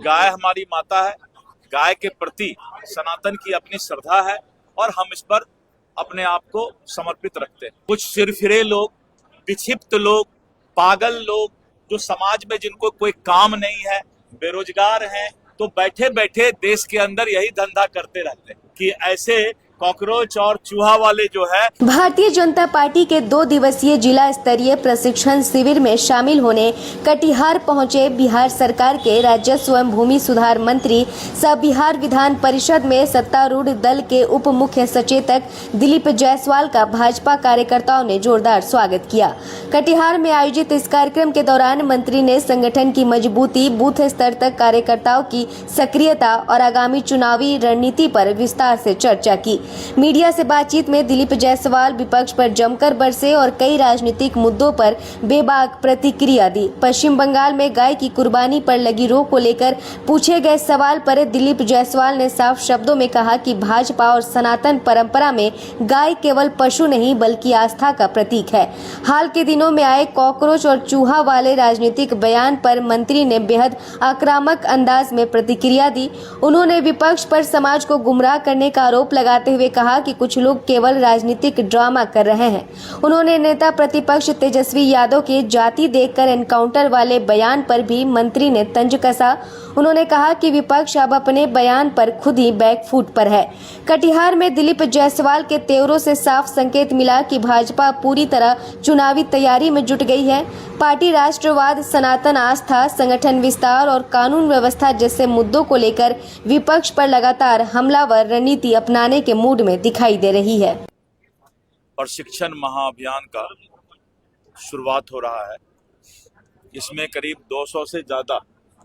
गाय हमारी माता है, गाय के प्रति सनातन की अपनी श्रद्धा है और हम इस पर अपने आप को समर्पित रखते हैं। कुछ सिरफिरे लोग, विक्षिप्त लोग, पागल लोग जो समाज में जिनको कोई काम नहीं है, बेरोजगार हैं, तो बैठे बैठे देश के अंदर यही धंधा करते रहते हैं कि ऐसे कॉकरोच और चूहा वाले जो है। भारतीय जनता पार्टी के 2 दिवसीय जिला स्तरीय प्रशिक्षण शिविर में शामिल होने कटिहार पहुंचे बिहार सरकार के राजस्व एवं भूमि सुधार मंत्री सह बिहार विधान परिषद में सत्तारूढ़ दल के उप मुख्य सचेतक दिलीप जायसवाल का भाजपा कार्यकर्ताओं ने जोरदार स्वागत किया। कटिहार में आयोजित इस कार्यक्रम के दौरान मंत्री ने संगठन की मजबूती, बूथ स्तर तक कार्यकर्ताओं की सक्रियता और आगामी चुनावी रणनीति पर विस्तार से चर्चा की। मीडिया से बातचीत में दिलीप जायसवाल विपक्ष पर जमकर बरसे और कई राजनीतिक मुद्दों पर बेबाक प्रतिक्रिया दी। पश्चिम बंगाल में गाय की कुर्बानी पर लगी रोक को लेकर पूछे गए सवाल पर दिलीप जायसवाल ने साफ शब्दों में कहा कि भाजपा और सनातन परंपरा में गाय केवल पशु नहीं बल्कि आस्था का प्रतीक है। हाल के दिनों में आए कॉकरोच और चूहा वाले राजनीतिक बयान पर मंत्री ने बेहद आक्रामक अंदाज में प्रतिक्रिया दी। उन्होंने विपक्ष पर समाज को गुमराह करने का आरोप लगाते हुए कहा कि कुछ लोग केवल राजनीतिक ड्रामा कर रहे हैं। उन्होंने नेता प्रतिपक्ष तेजस्वी यादव के जाति देखकर एनकाउंटर वाले बयान पर भी मंत्री ने तंज कसा। उन्होंने कहा कि विपक्ष अब अपने बयान पर खुद ही बैकफुट पर है। कटिहार में दिलीप जायसवाल के तेवरों से साफ संकेत मिला कि भाजपा पूरी तरह चुनावी तैयारी में जुट गई है। पार्टी राष्ट्रवाद, सनातन आस्था, संगठन विस्तार और कानून व्यवस्था जैसे मुद्दों को लेकर विपक्ष पर लगातार हमलावर रणनीति अपनाने के मूड में दिखाई दे रही है। प्रशिक्षण महाअभियान का शुरुआत हो रहा है। इसमें करीब 200 से ज्यादा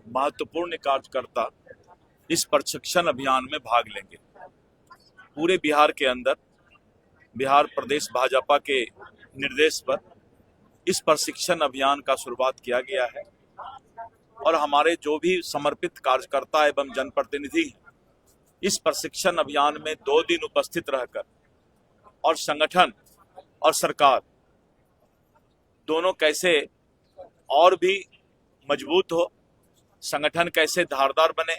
महत्वपूर्ण कार्यकर्ता इस प्रशिक्षण अभियान में भाग लेंगे। पूरे बिहार के अंदर बिहार प्रदेश भाजपा के निर्देश पर इस प्रशिक्षण अभियान का शुरुआत किया गया है और हमारे जो भी समर्पित कार्यकर्ता एवं जनप्रतिनिधि हैं, इस प्रशिक्षण अभियान में 2 दिन उपस्थित रहकर और संगठन और सरकार दोनों कैसे और भी मजबूत हो, संगठन कैसे धारदार बने।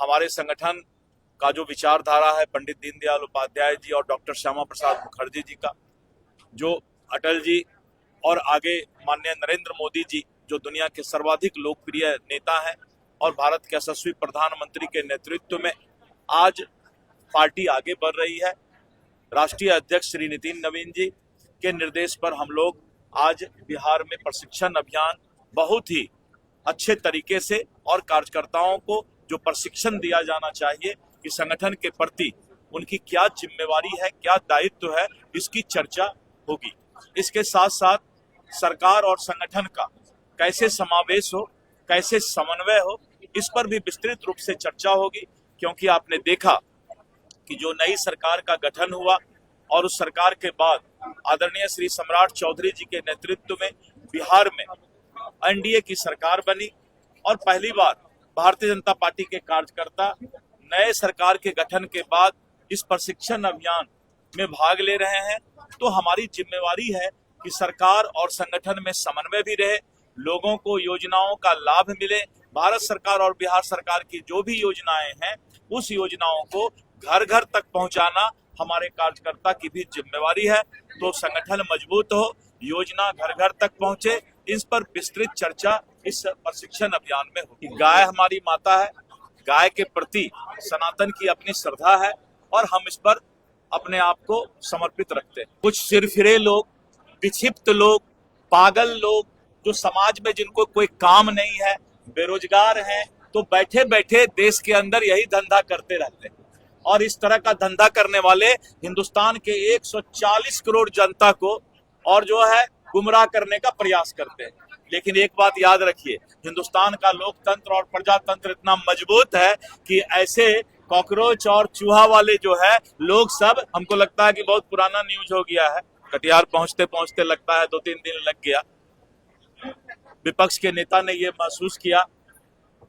हमारे संगठन का जो विचारधारा है पंडित दीनदयाल उपाध्याय जी और डॉक्टर श्यामा प्रसाद मुखर्जी जी का, जो अटल जी और आगे माननीय नरेंद्र मोदी जी जो दुनिया के सर्वाधिक लोकप्रिय नेता हैं और भारत के यशस्वी प्रधानमंत्री के नेतृत्व में आज पार्टी आगे बढ़ रही है। राष्ट्रीय अध्यक्ष श्री नितिन नवीन जी के निर्देश पर हम लोग आज बिहार में प्रशिक्षण अभियान बहुत ही अच्छे तरीके से और कार्यकर्ताओं को जो प्रशिक्षण दिया जाना चाहिए कि संगठन के प्रति उनकी क्या जिम्मेवारी है, क्या दायित्व है, इसकी चर्चा होगी। इसके साथ साथ सरकार और संगठन का कैसे समावेश हो, कैसे समन्वय हो, इस पर भी विस्तृत रूप से चर्चा होगी। क्योंकि आपने देखा कि जो नई सरकार का गठन हुआ और उस सरकार के बाद आदरणीय श्री सम्राट चौधरी जी के नेतृत्व में बिहार में एनडीए की सरकार बनी और पहली बार भारतीय जनता पार्टी के कार्यकर्ता नए सरकार के गठन के बाद इस प्रशिक्षण अभियान में भाग ले रहे हैं। तो हमारी जिम्मेवारी है कि सरकार और संगठन में समन्वय भी रहे, लोगों को योजनाओं का लाभ मिले। भारत सरकार और बिहार सरकार की जो भी योजनाएं हैं उस योजनाओं को घर घर तक पहुंचाना हमारे कार्यकर्ता की भी जिम्मेवारी है। तो संगठन मजबूत हो, योजना घर घर तक पहुंचे, इस पर विस्तृत चर्चा इस प्रशिक्षण अभियान में होगी। गाय हमारी माता है, गाय के प्रति सनातन की अपनी श्रद्धा है और हम इस पर अपने आप को समर्पित रखते हैं। कुछ सिरफिरे लोग, विक्षिप्त लोग, पागल लोग जो समाज में जिनको कोई काम नहीं है, बेरोजगार हैं, तो बैठे बैठे देश के अंदर यही धंधा करते रहते हैं और इस तरह का धंधा करने वाले हिंदुस्तान के 140 करोड़ जनता को और जो है गुमराह करने का प्रयास करते हैं। लेकिन एक बात याद रखिए, हिंदुस्तान का लोकतंत्र और प्रजातंत्र इतना मजबूत है कि ऐसे कॉकरोच और चूहा वाले जो है लोग सब, हमको लगता है कि बहुत पुराना न्यूज हो गया है। कटिहार पहुंचते पहुंचते लगता है 2-3 दिन लग गया। विपक्ष के नेता ने ये महसूस किया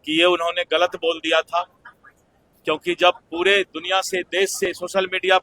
कि ये उन्होंने गलत बोल दिया था, क्योंकि जब पूरे दुनिया से, देश से सोशल मीडिया